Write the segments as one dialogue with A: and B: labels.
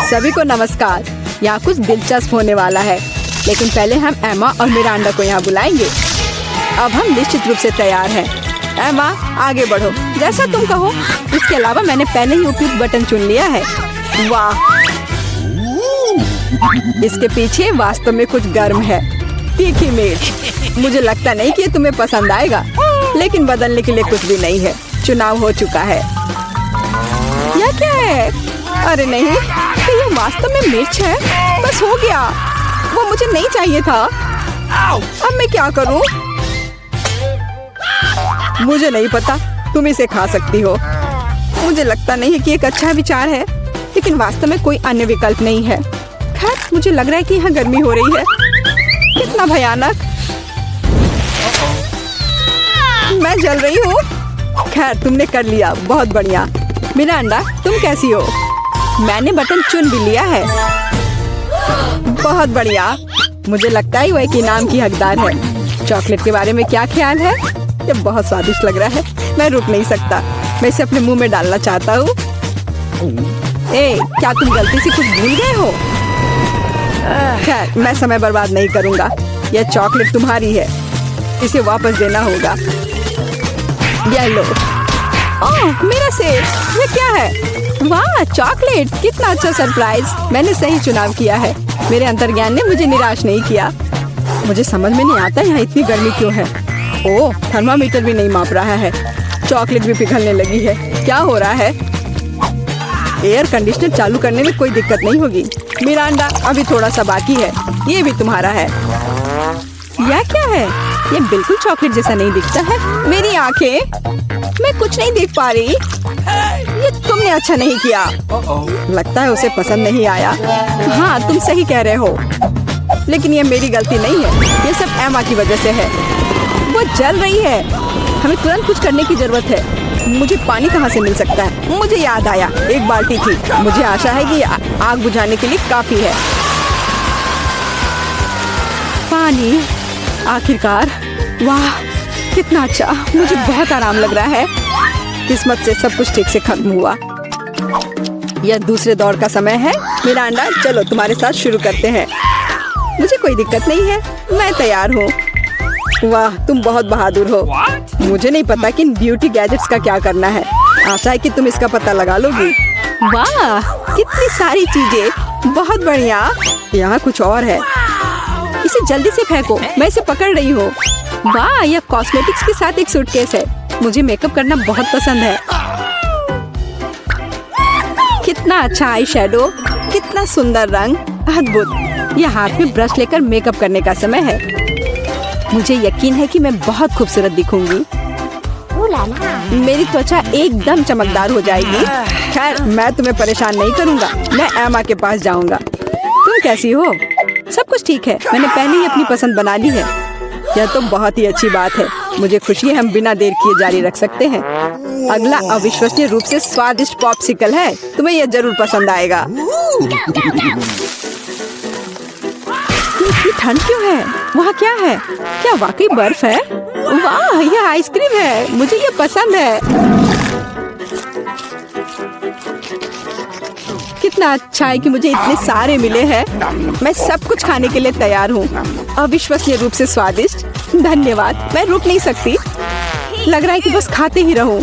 A: सभी को नमस्कार। यहाँ कुछ दिलचस्प होने वाला है, लेकिन पहले हम एमा और मिरांडा को यहाँ बुलाएंगे। अब हम निश्चित रूप से तैयार हैं। एमा, आगे बढ़ो, जैसा तुम कहो। इसके अलावा मैंने पहले ही उपयुक्त बटन चुन लिया है। वाह, इसके पीछे वास्तव में कुछ गर्म है। तीखी मिर्च। मुझे लगता नहीं कि ये तुम्हें पसंद आएगा, लेकिन बदलने के लिए कुछ भी नहीं है। चुनाव हो चुका है। यह क्या है? अरे नहीं, ये वास्तव में मिर्च है। बस हो गया, वो मुझे नहीं चाहिए था। अब मैं क्या करूं? मुझे नहीं पता, तुम इसे खा सकती हो। मुझे लगता नहीं है कि एक अच्छा विचार है, लेकिन वास्तव में कोई अन्य विकल्प नहीं है। खैर, मुझे लग रहा है कि यहाँ गर्मी हो रही है। कितना भयानक। मैं जल रही हूँ। खैर, तुमने कर लिया, बहुत बढ़िया। मिरांडा, तुम कैसी हो? मैंने बटन चुन भी लिया है। बहुत बढ़िया। मुझे लगता है वह एक इनाम की हकदार है। चॉकलेट के बारे में क्या ख्याल है? ये बहुत स्वादिष्ट लग रहा है। मैं रुक नहीं सकता। मैं इसे अपने मुंह में डालना चाहता हूँ। क्या तुम गलती से कुछ भूल गए हो? खैर, मैं समय बर्बाद नहीं करूँगा। यह चॉकलेट तुम्हारी है, इसे वापस देना होगा। यह लो। ओह, मेरा सेब। ये क्या है? वाह, चॉकलेट। कितना अच्छा सरप्राइज। मैंने सही चुनाव किया है। मेरे अंतर्ज्ञान ने मुझे निराश नहीं किया। मुझे समझ में नहीं आता यहाँ इतनी गर्मी क्यों है। ओह, थर्मामीटर भी नहीं माप रहा है। चॉकलेट भी पिघलने लगी है। क्या हो रहा है? एयर कंडीशनर चालू करने में कोई दिक्कत नहीं होगी। मिरांडा, अभी थोड़ा सा बाकी है। ये भी तुम्हारा है। यह क्या है? ये बिल्कुल चॉकलेट जैसा नहीं दिखता है। मेरी आंखें, मैं कुछ नहीं देख पा रही। ये तुमने अच्छा नहीं किया। लगता है उसे पसंद नहीं आया। हाँ, तुम सही कह रहे हो, लेकिन ये मेरी गलती नहीं है। ये सब एमा की वजह से है। वो जल रही है। हमें तुरंत कुछ करने की जरूरत है। मुझे पानी कहाँ से मिल सकता है? मुझे याद आया, एक बाल्टी थी। मुझे आशा है कि आग बुझाने के लिए काफी है। पानी, आखिरकार। वाह, कितना अच्छा। मुझे बहुत आराम लग रहा है। किस्मत से सब कुछ ठीक से खत्म हुआ। यह दूसरे दौर का समय है। मिरांडा, चलो तुम्हारे साथ शुरू करते हैं। मुझे कोई दिक्कत नहीं है, मैं तैयार हूँ। वाह, तुम बहुत बहादुर हो। मुझे नहीं पता कि इन ब्यूटी गैजेट्स का क्या करना है। आशा है कि तुम इसका पता लगा लोगी। वाह, कितनी सारी चीजें। बहुत बढ़िया। यहाँ कुछ और है। इसे जल्दी से फेंको, मैं इसे पकड़ रही हूँ। वाह, यह कॉस्मेटिक्स के साथ एक सूटकेस है। मुझे मेकअप करना बहुत पसंद है। कितना अच्छा आई शैडो, कितना सुंदर रंग, अद्भुत। यह हाथ में ब्रश लेकर मेकअप करने का समय है। मुझे यकीन है कि मैं बहुत खूबसूरत दिखूंगी। मेरी त्वचा एकदम चमकदार हो जाएगी। खैर, मैं तुम्हें परेशान नहीं करूंगा। मैं एमा के पास जाऊंगा। तुम कैसी हो? सब कुछ ठीक है। मैंने पहले ही अपनी पसंद बना ली है। यह तो बहुत ही अच्छी बात है। मुझे खुशी है, हम बिना देर किए जारी रख सकते हैं। अगला अविश्वसनीय रूप से स्वादिष्ट पॉप्सिकल है। तुम्हें यह जरूर पसंद आएगा। इतनी ठंड क्यों है? वहाँ क्या है? क्या वाकई बर्फ है? वाह, यह आइसक्रीम है। मुझे यह पसंद है। कितना अच्छा है कि मुझे इतने सारे मिले हैं। मैं सब कुछ खाने के लिए तैयार हूँ। अविश्वसनीय रूप से स्वादिष्ट। धन्यवाद, मैं रुक नहीं सकती। लग रहा है कि बस खाते ही रहूं।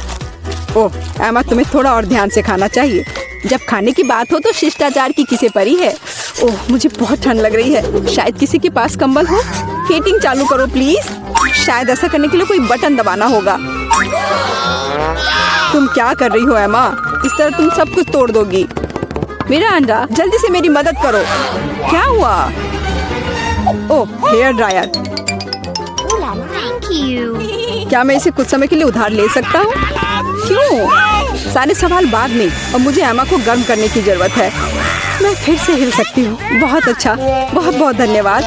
A: ओह एमा, तुम्हें थोड़ा और ध्यान से खाना चाहिए। जब खाने की बात हो तो शिष्टाचार की किसे परी है। ओह, मुझे बहुत ठंड लग रही है। शायद किसी के पास कंबल हो। हीटिंग चालू करो प्लीज। शायद ऐसा करने के लिए कोई बटन दबाना होगा। तुम क्या कर रही हो एमा? इस तरह तुम सब कुछ तोड़ दोगी। मिरांडा, जल्दी से मेरी मदद करो। क्या हुआ? ओह, हेयर ड्रायर। क्या मैं इसे कुछ समय के लिए उधार ले सकता हूँ? क्यों? सारे सवाल बाद में। और मुझे एमा को गर्म करने की जरूरत है। मैं फिर से हिल सकती हूँ। बहुत अच्छा, बहुत बहुत धन्यवाद।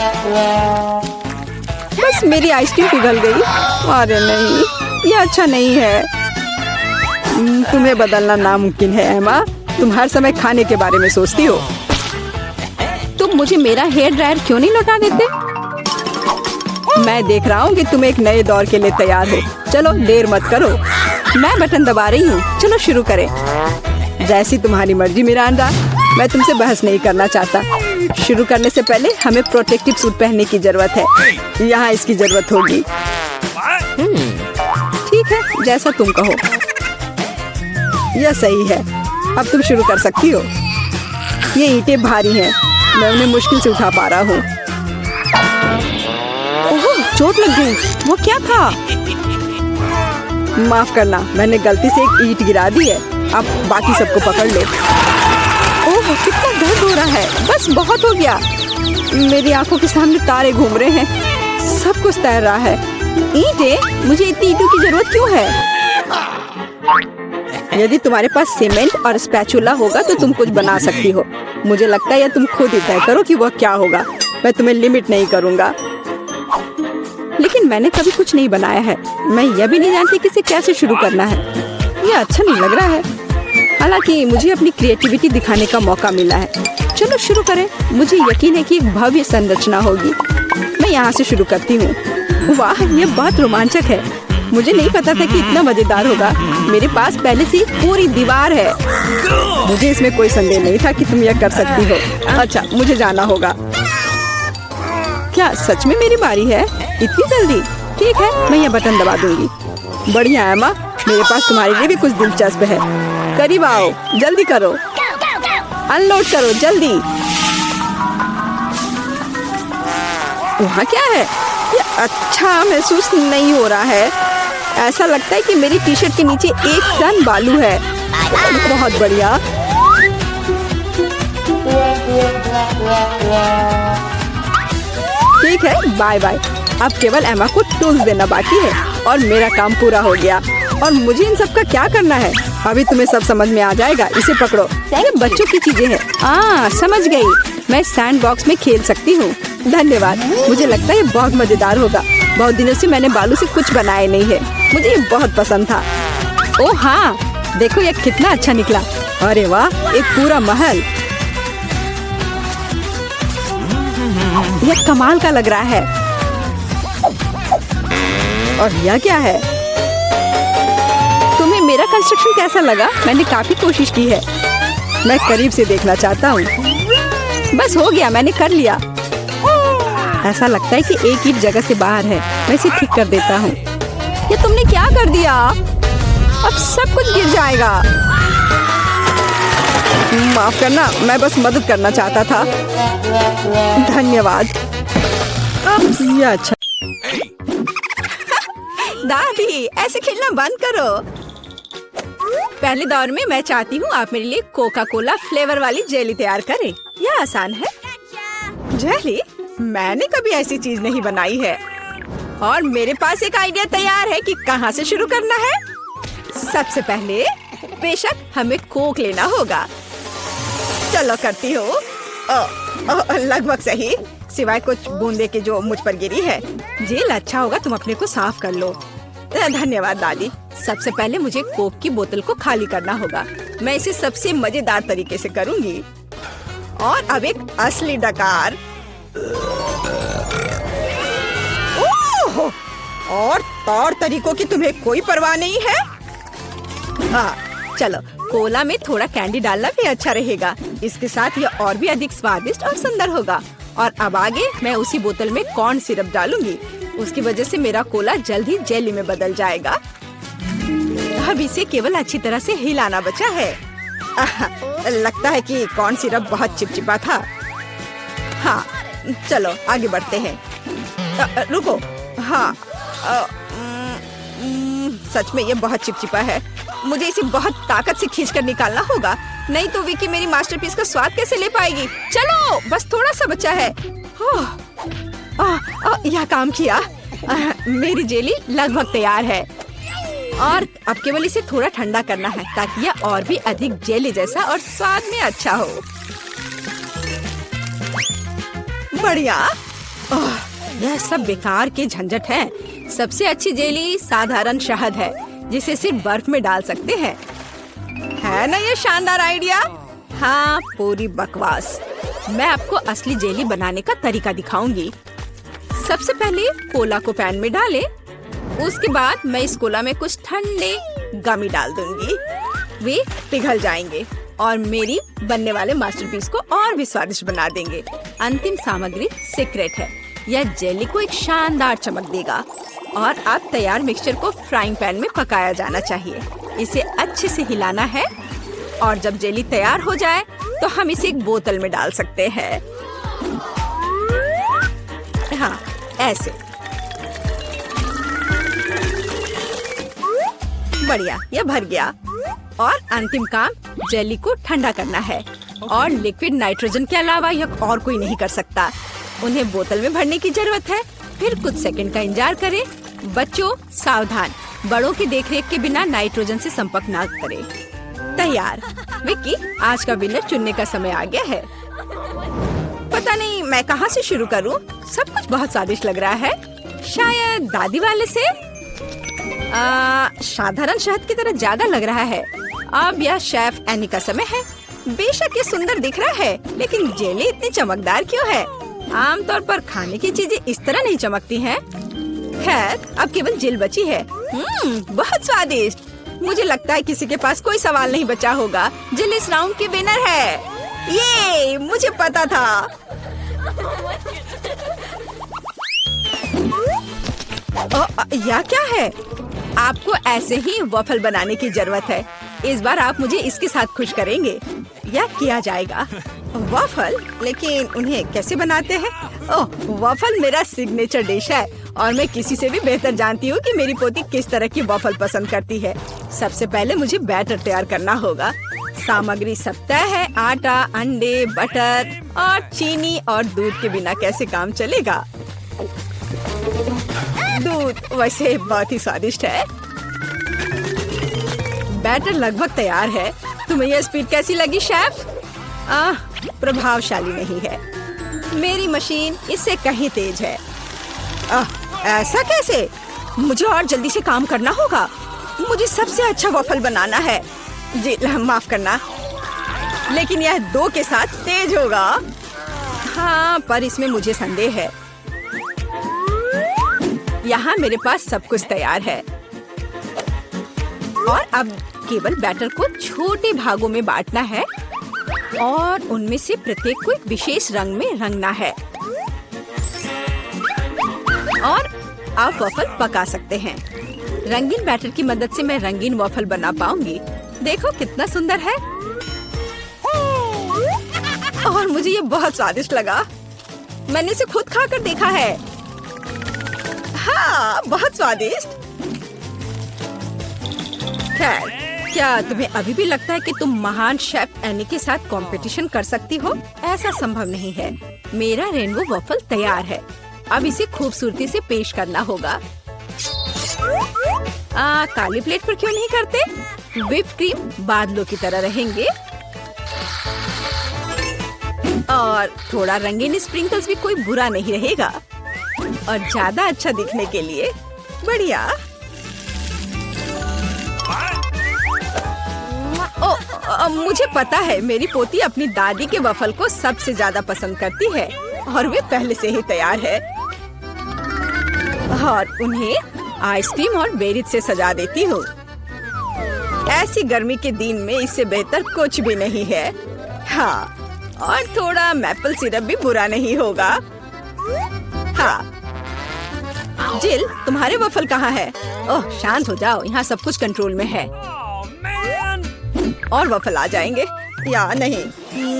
A: बस मेरी आइसक्रीम पिघल गई। अरे नहीं, यह अच्छा नहीं है। तुम्हें बदलना नामुमकिन है एमा। तुम हर समय खाने के बारे में सोचती हो। तुम मुझे मेरा हेयर ड्रायर क्यों नहीं लौटा देते? मैं देख रहा हूँ कि तुम एक नए दौर के लिए तैयार हो। चलो देर मत करो। मैं बटन दबा रही हूँ। चलो शुरू करें। जैसी तुम्हारी मर्जी मिरांडा। मैं तुमसे बहस नहीं करना चाहता। शुरू करने से पहले हमें प्रोटेक्टिव सूट पहनने की जरूरत है। यहाँ इसकी जरूरत होगी। ठीक है, जैसा तुम कहो। यह सही है। अब तुम शुरू कर सकती हो। ये ईंटें भारी हैं, मैं उन्हें मुश्किल से उठा पा रहा हूँ। ओह, चोट लग गई। वो क्या था? माफ करना, मैंने गलती से एक ईंट गिरा दी है। अब बाकी सबको पकड़ लो। ओह, कितना दर्द हो रहा है। बस बहुत हो गया। मेरी आंखों के सामने तारे घूम रहे हैं। सब कुछ तैर रहा है। ईंटें? मुझे इतनी ईंटों की जरूरत क्यों है? यदि तुम्हारे पास सीमेंट और स्पैचुला होगा तो तुम कुछ बना सकती हो। मुझे लगता है या तुम खुद ही तय करो कि वह क्या होगा। मैं तुम्हें लिमिट नहीं करूँगा। लेकिन मैंने कभी कुछ नहीं बनाया है। मैं यह भी नहीं जानती कि इसे कैसे शुरू करना है। यह अच्छा नहीं लग रहा है। हालांकि मुझे अपनी क्रिएटिविटी दिखाने का मौका मिला है। चलो शुरू करें। मुझे यकीन है कि एक भव्य संरचना होगी। मैं यहाँ से शुरू करती हूँ। वाह, यह बहुत रोमांचक है। मुझे नहीं पता था कि इतना मजेदार होगा। मेरे पास पहले से ही पूरी दीवार है। मुझे इसमें कोई संदेह नहीं था कि तुम यह कर सकती हो। अच्छा, मुझे जाना होगा। क्या सच में मेरी बारी है? इतनी जल्दी? ठीक है, मैं यह बटन दबा दूंगी। बढ़िया एमा, मेरे पास तुम्हारे लिए भी कुछ दिलचस्प है। करीब आओ, जल्दी करो। अनलोड करो, जल्दी। वहाँ क्या है? ये अच्छा महसूस नहीं हो रहा है। ऐसा लगता है कि मेरी टी शर्ट के नीचे 1 टन बालू है। बहुत बढ़िया। ठीक है, बाय बाय। अब केवल एमा को टूल्स देना बाकी है और मेरा काम पूरा हो गया। और मुझे इन सब का क्या करना है? अभी तुम्हें सब समझ में आ जाएगा। इसे पकड़ो। ये बच्चों की चीजें हैं। समझ गई। मैं सैंड बॉक्स में खेल सकती हूँ। धन्यवाद। मुझे लगता है ये बहुत मजेदार होगा। बहुत दिनों से मैंने बालू से कुछ बनाया नहीं है। मुझे ये बहुत पसंद था। ओह हाँ, देखो ये कितना अच्छा निकला। अरे वाह, एक पूरा महल। यह कमाल का लग रहा है। और यह क्या है? तुम्हें मेरा कंस्ट्रक्शन कैसा लगा? मैंने काफी कोशिश की है। मैं करीब से देखना चाहता हूँ। बस हो गया, मैंने कर लिया। ऐसा लगता है कि एक ईंट जगह से बाहर है। मैं इसे ठीक कर देता हूँ। ये तुमने क्या कर दिया? अब सब कुछ गिर जाएगा। माफ करना, मैं बस मदद करना चाहता था। धन्यवाद। ये अच्छा। दादी, ऐसे खेलना बंद करो। पहले दौर में मैं चाहती हूँ आप मेरे लिए कोका कोला फ्लेवर वाली जेली तैयार करें। यह आसान है। जेली? मैंने कभी ऐसी चीज नहीं बनाई है। और मेरे पास एक आइडिया तैयार है कि कहाँ से शुरू करना है। सबसे पहले बेशक हमें कोक लेना होगा। चलो करती हो। लगभग सही, सिवाय कुछ बूंदे के जो मुझ पर गिरी है। जेल अच्छा होगा, तुम अपने को साफ कर लो। धन्यवाद दादी। सबसे पहले मुझे कोक की बोतल को खाली करना होगा। मैं इसे सबसे मजेदार तरीके से करूंगी। और अब एक असली डकार। ओह! और तौर तरीकों की तुम्हें कोई परवाह नहीं है? चलो, कोला में थोड़ा कैंडी डालना भी अच्छा रहेगा। इसके साथ यह और भी अधिक स्वादिष्ट और सुंदर होगा। और अब आगे मैं उसी बोतल में कॉर्न सिरप डालूंगी। उसकी वजह से मेरा कोला जल्द ही जेली में बदल जाएगा। अब इसे केवल अच्छी तरह से हिलाना बचा है। लगता है कि कॉर्न सिरप बहुत चिपचिपा था। हाँ, चलो आगे बढ़ते हैं। रुको। हाँ, सच में ये बहुत चिपचिपा है। मुझे इसे बहुत ताकत से खींचकर निकालना होगा, नहीं तो विकी मेरी मास्टरपीस का स्वाद कैसे ले पाएगी। चलो, बस थोड़ा सा बचा है। यह काम किया। मेरी जेली लगभग तैयार है। और अब केवल इसे थोड़ा ठंडा करना है ताकि यह और भी अधिक जेली जैसा और स्वाद में अच्छा हो। बढ़िया। यह सब बेकार के झंझट है। सबसे अच्छी जेली साधारण शहद है जिसे सिर्फ बर्फ में डाल सकते हैं। है ना ये शानदार आइडिया? हाँ, पूरी बकवास। मैं आपको असली जेली बनाने का तरीका दिखाऊंगी। सबसे पहले कोला को पैन में डालें। उसके बाद मैं इस कोला में कुछ ठंडे गमी डाल दूंगी। वे पिघल जाएंगे। और मेरी बनने वाले मास्टरपीस को और भी स्वादिष्ट बना देंगे। अंतिम सामग्री सीक्रेट है। यह जेली को एक शानदार चमक देगा। और अब तैयार मिक्सचर को फ्राइंग पैन में पकाया जाना चाहिए। इसे अच्छे से हिलाना है और जब जेली तैयार हो जाए तो हम इसे एक बोतल में डाल सकते हैं। हाँ, ऐसे। बढ़िया, यह भर गया। और अंतिम काम जेली को ठंडा करना है। और लिक्विड नाइट्रोजन के अलावा यह और कोई नहीं कर सकता। उन्हें बोतल में भरने की जरूरत है। फिर कुछ सेकंड का इंतजार करें। बच्चों सावधान, बड़ों की देखरेख के बिना नाइट्रोजन से संपर्क ना करें। तैयार। विक्की, आज का विनर चुनने का समय आ गया है। पता नहीं मैं कहाँ से शुरू करूँ। सब कुछ बहुत स्वादिष्ट लग रहा है। शायद दादी वाले से। साधारण शहद की तरह ज्यादा लग रहा है। अब यह शेफ एनी का समय है। बेशक ये सुंदर दिख रहा है, लेकिन जेली इतनी चमकदार क्यों है? आमतौर पर खाने की चीजें इस तरह नहीं चमकती हैं। खैर, अब केवल जेल बची है। बहुत स्वादिष्ट। मुझे लगता है किसी के पास कोई सवाल नहीं बचा होगा। जेल इस राउंड की विनर है। ये मुझे पता था। यह क्या है? आपको ऐसे ही वॉफल बनाने की जरूरत है। इस बार आप मुझे इसके साथ खुश करेंगे। यह किया जाएगा। वॉफल? लेकिन उन्हें कैसे बनाते हैं? ओह, वॉफल मेरा सिग्नेचर डिश है और मैं किसी से भी बेहतर जानती हूँ कि मेरी पोती किस तरह की वॉफल पसंद करती है। सबसे पहले मुझे बैटर तैयार करना होगा। सामग्री सब तय है। आटा, अंडे, बटर और चीनी और दूध के बिना कैसे काम चलेगा? दूध वैसे बहुत ही स्वादिष्ट है। बैटर लगभग तैयार है। तुम्हें यह स्पीड कैसी लगी शेफ? प्रभावशाली नहीं है। मेरी मशीन इससे कहीं तेज है। ऐसा कैसे? मुझे और जल्दी से काम करना होगा। मुझे सबसे अच्छा वॉफल बनाना है। जी माफ करना, लेकिन यह 2 के साथ तेज होगा। हाँ, पर इसमें मुझे संदेह है। यहाँ मेरे पास सब कुछ तैयार है और अब केवल बैटर को छोटे भागों में बांटना है और उनमें से प्रत्येक को एक विशेष रंग में रंगना है और आप वॉफल पका सकते हैं। रंगीन बैटर की मदद से मैं रंगीन वॉफल बना पाऊंगी। देखो कितना सुंदर है और मुझे ये बहुत स्वादिष्ट लगा। मैंने इसे खुद खाकर देखा है। हाँ, बहुत स्वादिष्ट। खैर, क्या तुम्हें अभी भी लगता है कि तुम महान शेफ एनी के साथ कंपटीशन कर सकती हो? ऐसा संभव नहीं है। मेरा रेनबो वॉफल तैयार है। अब इसे खूबसूरती से पेश करना होगा। काली प्लेट पर क्यों नहीं करते? व्हिप क्रीम बादलों की तरह रहेंगे और थोड़ा रंगीन स्प्रिंकल्स भी कोई बुरा नहीं रहेगा और ज्यादा अच्छा दिखने के लिए। बढ़िया। मुझे पता है मेरी पोती अपनी दादी के वफल को सबसे ज्यादा पसंद करती है और वे पहले से ही तैयार है और उन्हें आइसक्रीम और बेरीज से सजा देती हूँ। ऐसी गर्मी के दिन में इससे बेहतर कुछ भी नहीं है। हाँ, और थोड़ा मैपल सिरप भी बुरा नहीं होगा। हाँ, जिल, तुम्हारे वफल कहाँ है? ओह, शांत हो जाओ, यहाँ सब कुछ कंट्रोल में है। और वफल आ जाएंगे या नहीं?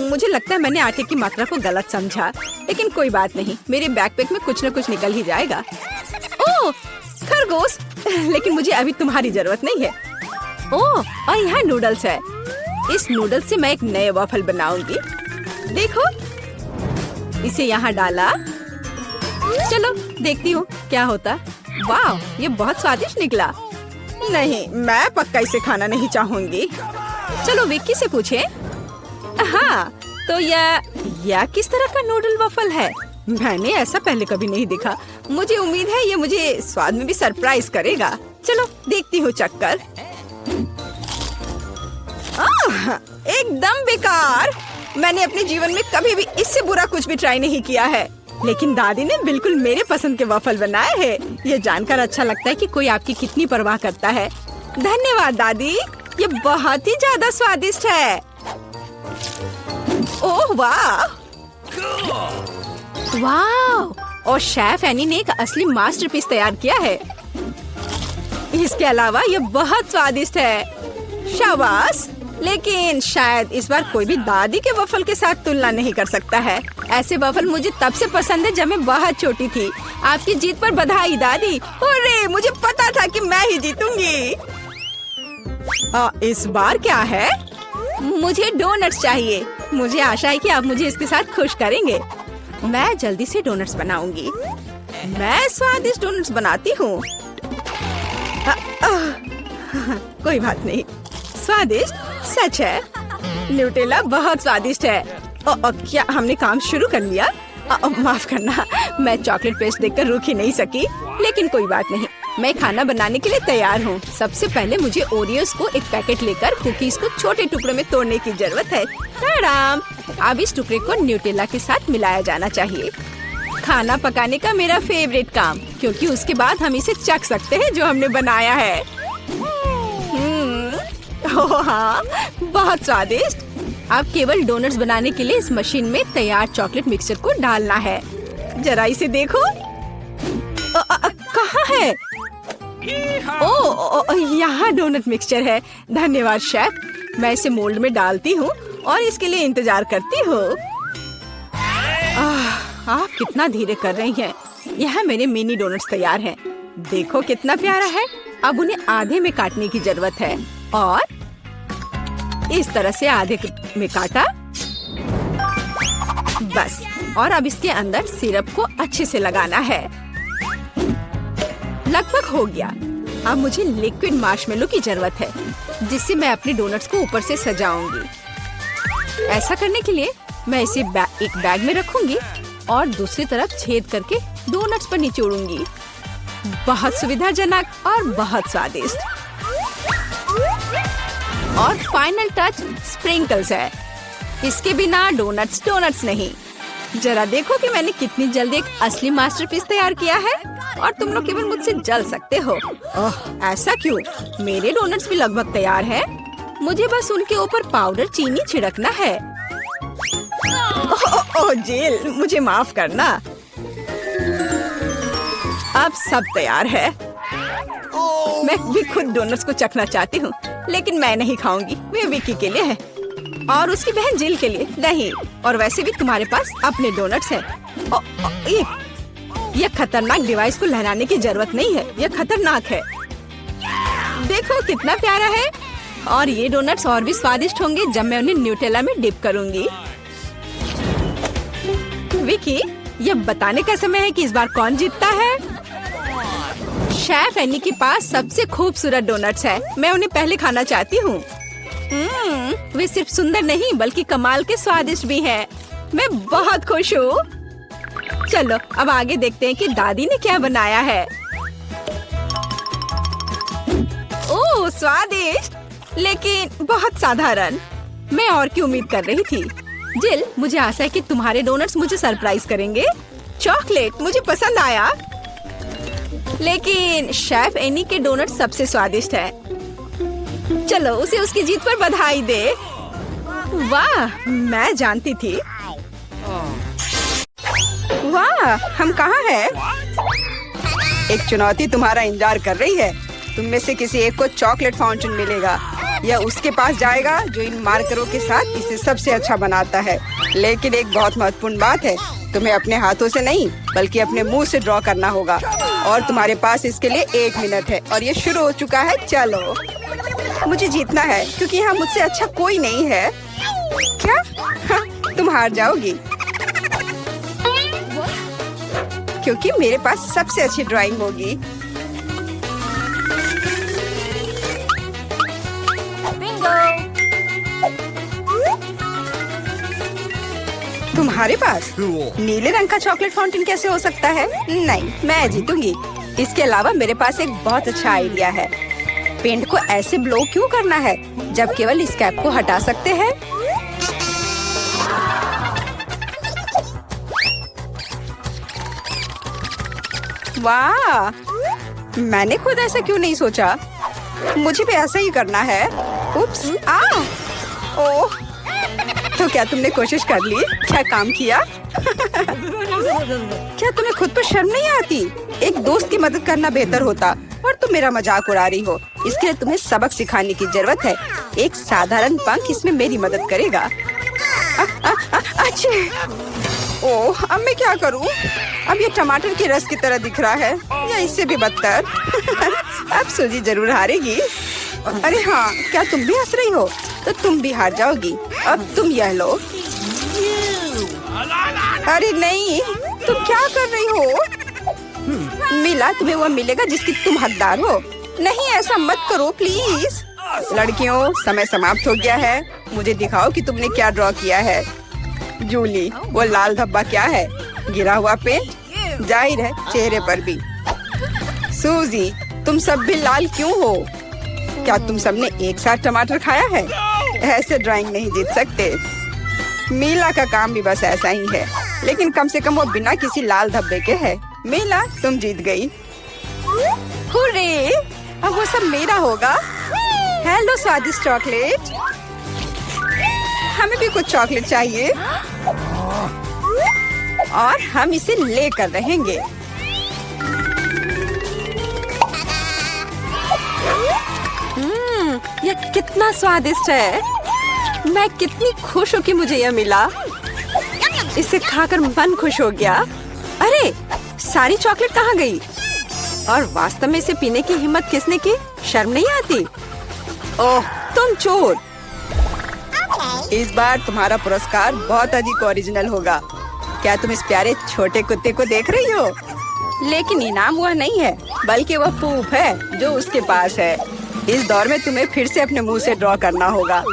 A: मुझे लगता है मैंने आटे की मात्रा को गलत समझा, लेकिन कोई बात नहीं, मेरे बैकपैक में कुछ न कुछ निकल ही जाएगा। ओह, खरगोश, लेकिन मुझे अभी तुम्हारी जरूरत नहीं है। ओह, और यहाँ नूडल्स है। इस नूडल्स से मैं एक नए वफल बनाऊंगी। देखो, इसे यहाँ डाला। चलो देखती हूँ क्या होता। वाह, ये बहुत स्वादिष्ट निकला। नहीं, मैं पक्का इसे खाना नहीं चाहूंगी। चलो विक्की से पूछें। हाँ, तो यह किस तरह का नूडल वफल है? मैंने ऐसा पहले कभी नहीं देखा। मुझे उम्मीद है ये मुझे स्वाद में भी सरप्राइज करेगा। चलो देखती हूँ चक्कर। एकदम बेकार। मैंने अपने जीवन में कभी भी इससे बुरा कुछ भी ट्राई नहीं किया है, लेकिन दादी ने बिल्कुल मेरे पसंद के वफल बनाए हैं। ये जानकर अच्छा लगता है कि कोई आपकी कितनी परवाह करता है। धन्यवाद दादी, ये बहुत ही ज्यादा स्वादिष्ट है। ओह वाह, वाह! और शेफ एनी ने एक असली मास्टरपीस तैयार किया है। इसके अलावा ये बहुत स्वादिष्ट है। शाबाश! लेकिन शायद इस बार कोई भी दादी के वफल के साथ तुलना नहीं कर सकता है। ऐसे वफल मुझे तब से पसंद है जब मैं बहुत छोटी थी। आपकी जीत पर बधाई दादी। अरे मुझे पता था कि मैं ही जीतूंगी। इस बार क्या है? मुझे डोनट्स चाहिए। मुझे आशा है कि आप मुझे इसके साथ खुश करेंगे। मैं जल्दी से डोनट्स बनाऊंगी। मैं स्वादिष्ट डोनट्स बनाती हूँ। कोई बात नहीं, स्वादिष्ट सच है। न्यूटेला बहुत स्वादिष्ट है। क्या हमने काम शुरू कर लिया? माफ करना, मैं चॉकलेट पेस्ट देखकर रुक ही नहीं सकी। लेकिन कोई बात नहीं, मैं खाना बनाने के लिए तैयार हूँ। सबसे पहले मुझे ओरियोस को एक पैकेट लेकर कुकीज को छोटे टुकड़ों में तोड़ने की जरूरत है। ताड़ाम! अब इस टुकड़े को न्यूटेला के साथ मिलाया जाना चाहिए। खाना पकाने का मेरा फेवरेट काम, क्योंकि उसके बाद हम इसे चख सकते हैं जो हमने बनाया है। ओह हाँ, बहुत स्वादिष्ट। अब केवल डोनट्स बनाने के लिए इस मशीन में तैयार चॉकलेट मिक्सचर को डालना है। जरा इसे देखो। कहाँ है? ओह, यहाँ डोनट मिक्सचर है। धन्यवाद शेफ। मैं इसे मोल्ड में डालती हूँ और इसके लिए इंतजार करती हूँ। आप कितना धीरे कर रही हैं। यहाँ मेरे मिनी डोनट्स तैयार हैं। देखो कितना प्यारा है। अब उन्हें आधे में काटने की जरूरत है और इस तरह से आधे में काटा। बस, और अब इसके अंदर सिरप को अच्छे से लगाना है। लगभग हो गया। अब मुझे लिक्विड मार्शमेलो की जरूरत है, जिससे मैं अपने डोनट्स को ऊपर से सजाऊंगी। ऐसा करने के लिए मैं इसे एक बैग में रखूंगी और दूसरी तरफ छेद करके डोनट्स पर निचोड़ूंगी। बहुत सुविधाजनक और बहुत स्वादिष्ट। और फाइनल टच स्प्रिंकल्स है। इसके बिना डोनट्स डोनट्स नहीं। जरा देखो कि मैंने कितनी जल्दी एक असली मास्टरपीस तैयार किया है और तुम लोग केवल मुझसे जल सकते हो। ओह, ऐसा क्यों? मेरे डोनट्स भी लगभग तैयार हैं। मुझे बस उनके ऊपर पाउडर चीनी छिड़कना है। ओह जेल, मुझे माफ करना। अब सब तैयार है। मैं भी खुद डोनट्स को चखना चाहती हूँ, लेकिन मैं नहीं खाऊंगी। वे विकी के लिए है और उसकी बहन जिल के लिए नहीं। और वैसे भी तुम्हारे पास अपने डोनट्स हैं। ये खतरनाक डिवाइस को लहराने की जरूरत नहीं है। यह खतरनाक है। देखो कितना प्यारा है। और ये डोनट्स और भी स्वादिष्ट होंगे जब मैं उन्हें न्यूटेला में डिप करूंगी। विकी, यह बताने का समय है कि इस बार कौन जीतता है। शेफ एनी के पास सबसे खूबसूरत डोनट्स है। मैं उन्हें पहले खाना चाहती हूँ। वे सिर्फ सुंदर नहीं बल्कि कमाल के स्वादिष्ट भी हैं। मैं बहुत खुश हूँ। चलो अब आगे देखते हैं कि दादी ने क्या बनाया है। ओह स्वादिष्ट, लेकिन बहुत साधारण। मैं और की उम्मीद कर रही थी। जिल, मुझे आशा है कि तुम्हारे डोनट्स मुझे सरप्राइज करेंगे। चॉकलेट मुझे पसंद आया, लेकिन शेफ एनी के डोनट सबसे स्वादिष्ट है। चलो उसे उसकी जीत पर बधाई दे। वाह, मैं जानती थी। वाह, हम कहाँ हैं? एक चुनौती तुम्हारा इंतजार कर रही है। तुम में से किसी एक को चॉकलेट फाउंटेन मिलेगा। यह उसके पास जाएगा जो इन मार्करों के साथ इसे सबसे अच्छा बनाता है। लेकिन एक बहुत महत्वपूर्ण बात है, तुम्हें अपने हाथों से नहीं बल्कि अपने मुंह से ड्रॉ करना होगा। और तुम्हारे पास इसके लिए 1 मिनट है और ये शुरू हो चुका है। चलो, मुझे जीतना है क्योंकि यहाँ मुझसे अच्छा कोई नहीं है। क्या? हाँ, तुम हार जाओगी क्योंकि मेरे पास सबसे अच्छी ड्राइंग होगी। तुम्हारे पास नीले रंग का चॉकलेट फाउंटेन कैसे हो सकता है? नहीं, मैं जीतूंगी। इसके अलावा मेरे पास एक बहुत अच्छा आइडिया है। पेंट को ऐसे ब्लो क्यों करना है जब केवल इस कैप को हटा सकते हैं। वाह, मैंने खुद ऐसा क्यों नहीं सोचा। मुझे भी ऐसा ही करना है। उप्स, ओह, क्या तुमने कोशिश कर ली? क्या काम किया? क्या तुम्हें खुद पर शर्म नहीं आती? एक दोस्त की मदद करना बेहतर होता और तुम मेरा मजाक उड़ा रही हो। इसके लिए तुम्हें सबक सिखाने की जरूरत है। एक साधारण पंख इसमें मेरी मदद करेगा। अच्छा, ओह, अब मैं क्या करूं? अब ये टमाटर के रस की तरह दिख रहा है या इससे भी बदतर। अब सूजी जरूर हारेगी। अरे हाँ, क्या तुम भी हंस रही हो? तो तुम भी हार जाओगी। अब तुम यह लो। अरे नहीं, तुम क्या कर रही हो? मिला, तुम्हें वो मिलेगा जिसकी तुम हकदार हो। नहीं, ऐसा मत करो प्लीज। लड़कियों, समय समाप्त हो गया है। मुझे दिखाओ कि तुमने क्या ड्रॉ किया है। जूली, वो लाल धब्बा क्या है? गिरा हुआ पेंट? जाहिर है, चेहरे पर भी। सूजी, तुम सब भी लाल क्यों हो? क्या तुम सबने एक साथ टमाटर खाया है? ऐसे ड्राइंग नहीं जीत सकते। मीला का काम भी बस ऐसा ही है, लेकिन कम से कम वो बिना किसी लाल धब्बे के है। मीला, तुम जीत गई। हुर्रे! अब वो सब मेरा होगा। हेलो स्वादिष्ट चॉकलेट। हमें भी कुछ चॉकलेट चाहिए और हम इसे लेकर रहेंगे। यह कितना स्वादिष्ट है। मैं कितनी खुश हूँ कि मुझे यह मिला। इसे खाकर मन खुश हो गया। अरे, सारी चॉकलेट कहाँ गई? और वास्तव में इसे पीने की हिम्मत किसने की? शर्म नहीं आती? ओह, तुम चोर। इस बार तुम्हारा पुरस्कार बहुत अधिक ओरिजिनल होगा। क्या तुम इस प्यारे छोटे कुत्ते को देख रही हो? लेकिन इनाम वह नहीं है, बल्कि वह पूप है जो उसके पास है। इस दौर में तुम्हें फिर से अपने मुंह से ड्रॉ करना होगा,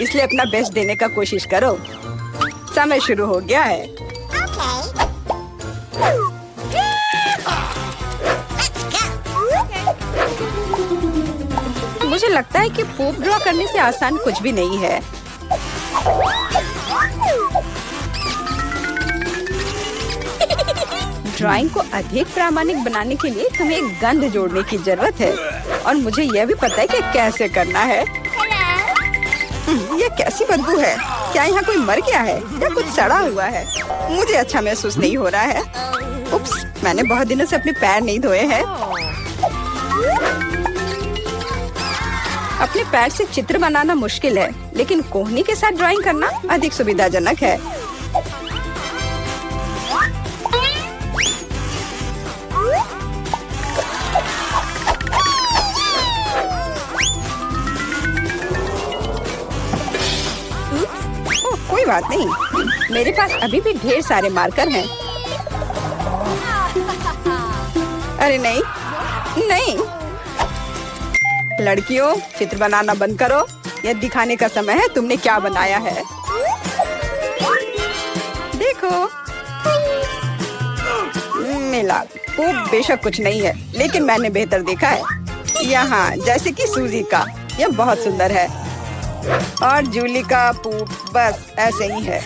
A: इसलिए अपना बेस्ट देने का कोशिश करो। समय शुरू हो गया है। मुझे लगता है कि पूप ड्रॉ करने से आसान कुछ भी नहीं है। ड्राइंग को अधिक प्रामाणिक बनाने के लिए तुम्हें एक गंध जोड़ने की जरूरत है, और मुझे यह भी पता है कि कैसे करना है। ये कैसी बदबू है? क्या यहाँ कोई मर गया है या कुछ सड़ा हुआ है? मुझे अच्छा महसूस नहीं हो रहा है। उप्स, मैंने बहुत दिनों से अपने पैर नहीं धोए हैं। अपने पैर से चित्र बनाना मुश्किल है, लेकिन कोहनी के साथ ड्राइंग करना अधिक सुविधाजनक है। कोई बात नहीं, मेरे पास अभी भी ढेर सारे मार्कर हैं। अरे नहीं, नहीं। लड़कियों, चित्र बनाना बंद करो। यह दिखाने का समय है तुमने क्या बनाया है। देखो, मिला। वो बेशक कुछ नहीं है, लेकिन मैंने बेहतर देखा है। यहाँ जैसे कि सूजी का, यह बहुत सुंदर है। और जूली का पूप बस ऐसे ही है।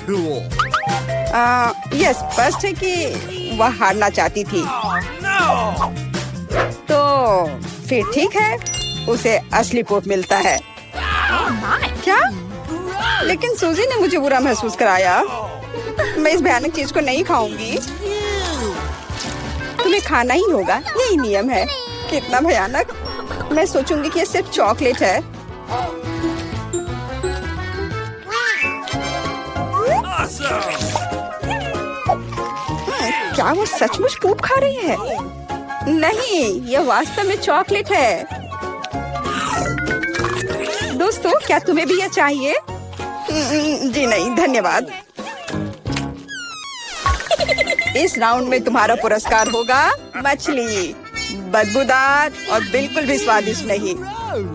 A: यह स्पष्ट है कि वह हारना चाहती थी। तो फिर ठीक है, उसे असली पूप मिलता है। क्या? लेकिन सूजी ने मुझे बुरा महसूस कराया। मैं इस भयानक चीज को नहीं खाऊंगी। तुम्हें खाना ही होगा, यही नियम है। कितना भयानक। मैं सोचूंगी कि यह सिर्फ चॉकलेट है। क्या वो सचमुच पूप खा रही है? नहीं, यह वास्तव में चॉकलेट है। दोस्तों, क्या तुम्हें भी यह चाहिए? जी नहीं, धन्यवाद। इस राउंड में तुम्हारा पुरस्कार होगा मछली, बदबूदार और बिल्कुल भी स्वादिष्ट नहीं।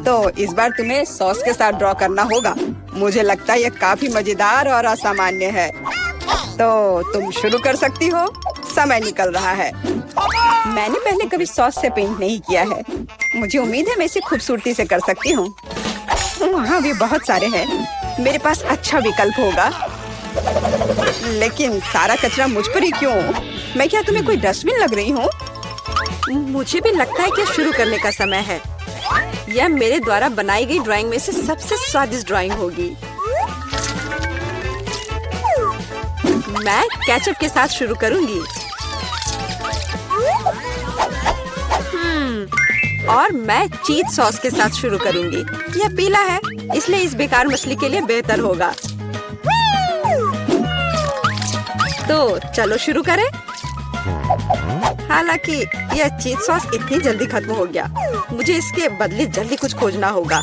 A: तो इस बार तुम्हें सॉस के साथ ड्रॉ करना होगा। मुझे लगता है यह काफी मजेदार और असामान्य है। तो तुम शुरू कर सकती हो। समय निकल रहा है। मैंने पहले कभी सॉस से पेंट नहीं किया है। मुझे उम्मीद है मैं इसे खूबसूरती से कर सकती हूँ। वहाँ भी बहुत सारे हैं। मेरे पास अच्छा विकल्प होगा। लेकिन सारा कचरा मुझ पर ही क्यों? मैं क्या तुम्हें कोई डस्टबिन लग रही हूँ? मुझे भी लगता है कि शुरू करने का समय है। यह मेरे द्वारा बनाई गई ड्राइंग में से सबसे स्वादिष्ट ड्राइंग होगी। मैं केचप के साथ शुरू करूंगी। और मैं चीज सॉस के साथ शुरू करूंगी। यह पीला है, इसलिए इस बेकार मछली के लिए बेहतर होगा। तो चलो शुरू करें। हालांकि यह चीज सॉस इतनी जल्दी खत्म हो गया, मुझे इसके बदले जल्दी कुछ खोजना होगा।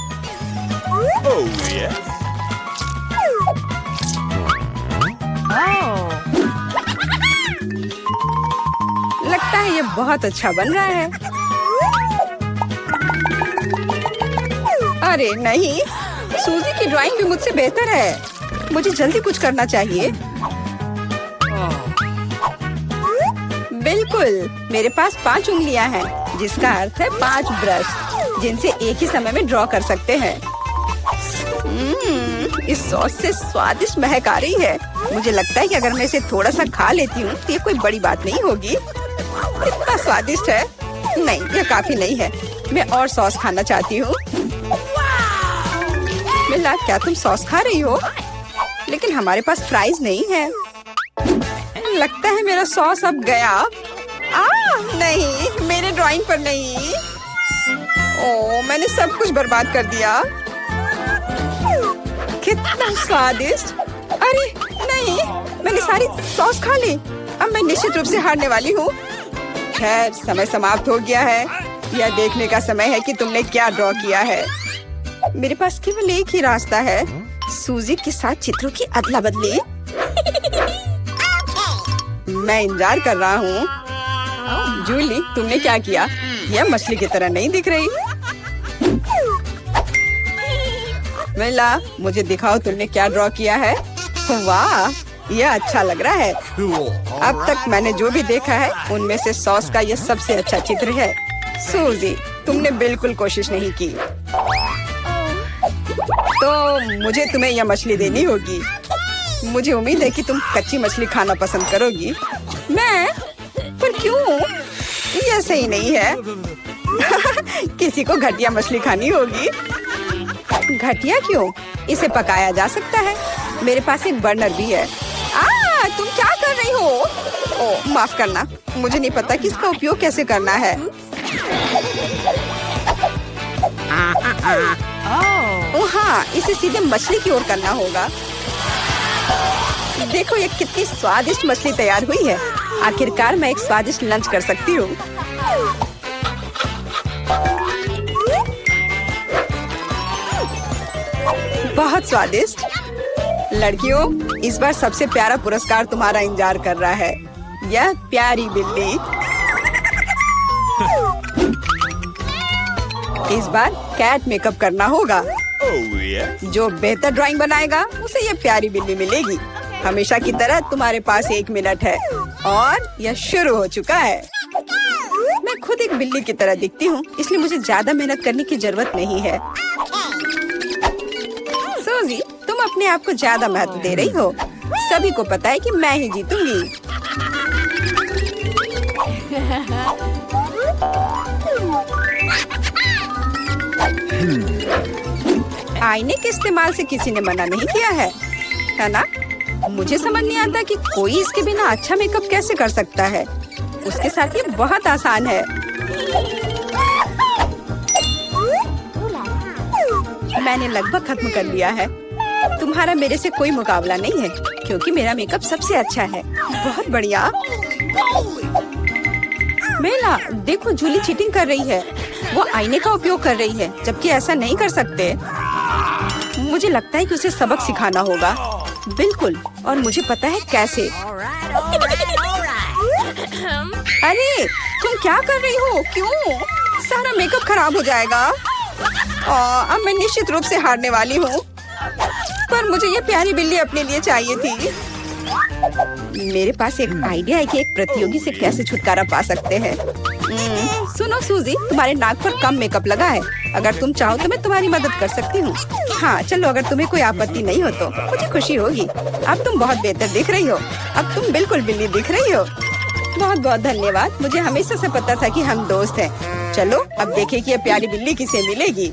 A: लगता है ये बहुत अच्छा बन रहा है। अरे नहीं, सूजी की ड्राइंग भी मुझसे बेहतर है। मुझे जल्दी कुछ करना चाहिए। बिल्कुल, मेरे पास 5 उंगलियां हैं, जिसका अर्थ है 5 ब्रश, जिनसे एक ही समय में ड्रॉ कर सकते हैं। इस सॉस से स्वादिष्ट महक आ रही है। मुझे लगता है कि अगर मैं इसे थोड़ा सा खा लेती हूँ तो ये कोई बड़ी बात नहीं होगी। इतना स्वादिष्ट है। नहीं, यह काफी नहीं है। मैं और सॉस खाना चाहती हूँ। मिला, क्या तुम सॉस खा रही हो? लेकिन हमारे पास फ्राइज नहीं है। लगता है मेरा सॉस अब गया। नहीं, मेरे ड्राइंग पर नहीं। ओह, मैंने सब कुछ बर्बाद कर दिया। कितना स्वादिष्ट। अरे नहीं, मैंने सारी सॉस खा ली। अब मैं निश्चित रूप से हारने वाली हूँ। खैर, समय समाप्त हो गया है। यह देखने का समय है कि तुमने क्या ड्रॉ किया है। मेरे पास केवल एक ही रास्ता है, सूजी के साथ चित्रों की अदला बदली। मैं इंतजार कर रहा हूँ। जूली, तुमने क्या किया? यह मछली की तरह नहीं दिख रही। मिला, मुझे दिखाओ तुमने क्या ड्रॉ किया है। वाह, यह अच्छा लग रहा है। अब तक मैंने जो भी देखा है उनमें से सॉस का यह सबसे अच्छा चित्र है। सूजी, तुमने बिल्कुल कोशिश नहीं की, तो मुझे तुम्हें यह मछली देनी होगी। मुझे उम्मीद है कि तुम कच्ची मछली खाना पसंद करोगी। मैं? पर क्यों? यह सही नहीं है। किसी को घटिया मछली खानी होगी। घटिया क्यों? इसे पकाया जा सकता है। मेरे पास एक बर्नर भी है। तुम क्या कर रही हो? ओह, माफ करना, मुझे नहीं पता कि इसका उपयोग कैसे करना है। ओह हाँ, इसे सीधे मछली की ओर करना होगा। देखो ये कितनी स्वादिष्ट मछली तैयार हुई है। आखिरकार मैं एक स्वादिष्ट लंच कर सकती हूँ। बहुत स्वादिष्ट। लड़कियों, इस बार सबसे प्यारा पुरस्कार तुम्हारा इंतजार कर रहा है। यह प्यारी बिल्ली। इस बार कैट मेकअप करना होगा। जो बेहतर ड्राइंग बनाएगा उसे ये प्यारी बिल्ली मिलेगी। हमेशा की तरह तुम्हारे पास 1 मिनट है और यह शुरू हो चुका है। मैं खुद एक बिल्ली की तरह दिखती हूँ, इसलिए मुझे ज्यादा मेहनत करने की जरूरत नहीं है। सूजी, तुम अपने आप को ज्यादा महत्व दे रही हो। सभी को पता है कि मैं ही जीतूंगी। आईने के इस्तेमाल से किसी ने मना नहीं किया है ना? मुझे समझ नहीं आता कि कोई इसके बिना अच्छा मेकअप कैसे कर सकता है। उसके साथ ये बहुत आसान है। मैंने लगभग खत्म कर लिया है। तुम्हारा मेरे से कोई मुकाबला नहीं है, क्योंकि मेरा मेकअप सबसे अच्छा है। बहुत बढ़िया। मेला, देखो जूली चीटिंग कर रही है। वो आईने का उपयोग कर रही है, जबकि ऐसा नहीं कर सकते। मुझे लगता है कि उसे सबक सिखाना होगा। बिल्कुल, और मुझे पता है कैसे। अरे तुम क्या कर रही हो? क्यों? सारा मेकअप खराब हो जाएगा। अब मैं निश्चित रूप से हारने वाली हूँ। पर मुझे ये प्यारी बिल्ली अपने लिए चाहिए थी। मेरे पास एक आइडिया है कि एक प्रतियोगी से कैसे छुटकारा पा सकते हैं। सुनो सूजी, तुम्हारे नाक पर कम मेकअप लगा है। अगर तुम चाहो तो मैं तुम्हारी मदद कर सकती हूँ। हाँ चलो, अगर तुम्हें कोई आपत्ति नहीं हो तो मुझे खुशी होगी। अब तुम बहुत बेहतर दिख रही हो। अब तुम बिल्कुल बिल्ली दिख रही हो। बहुत बहुत धन्यवाद। मुझे हमेशा से पता था कि हम दोस्त हैं। चलो अब देखें कि ये प्यारी बिल्ली किसे मिलेगी।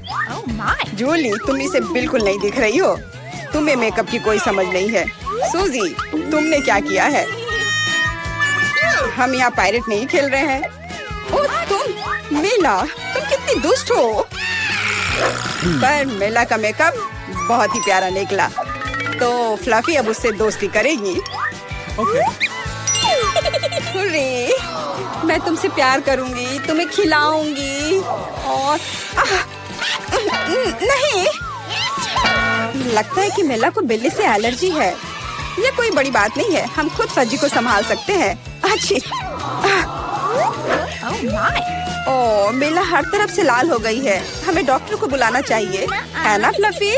A: जूली, तुम इसे बिल्कुल नहीं दिख रही हो। तुम्हें मेकअप की कोई समझ नहीं है। सूजी, तुमने क्या किया है? हम यहाँ पायरेट नहीं खेल रहे हैं। ओ तुम मेला, तुम कितनी दुष्ट हो। पर मेला का मेकअप बहुत ही प्यारा निकला, तो फ्लफी अब उससे दोस्ती करेगी। हुर्रे, मैं तुमसे प्यार करूंगी, तुम्हें खिलाऊंगी और नहीं, लगता है कि मेला को बिल्ली से एलर्जी है। ये कोई बड़ी बात नहीं है, हम खुद फज्जी को संभाल सकते हैं। अच्छी। ओह, मेला हर तरफ से लाल हो गई है। हमें डॉक्टर को बुलाना चाहिए, है ना फ्लफी?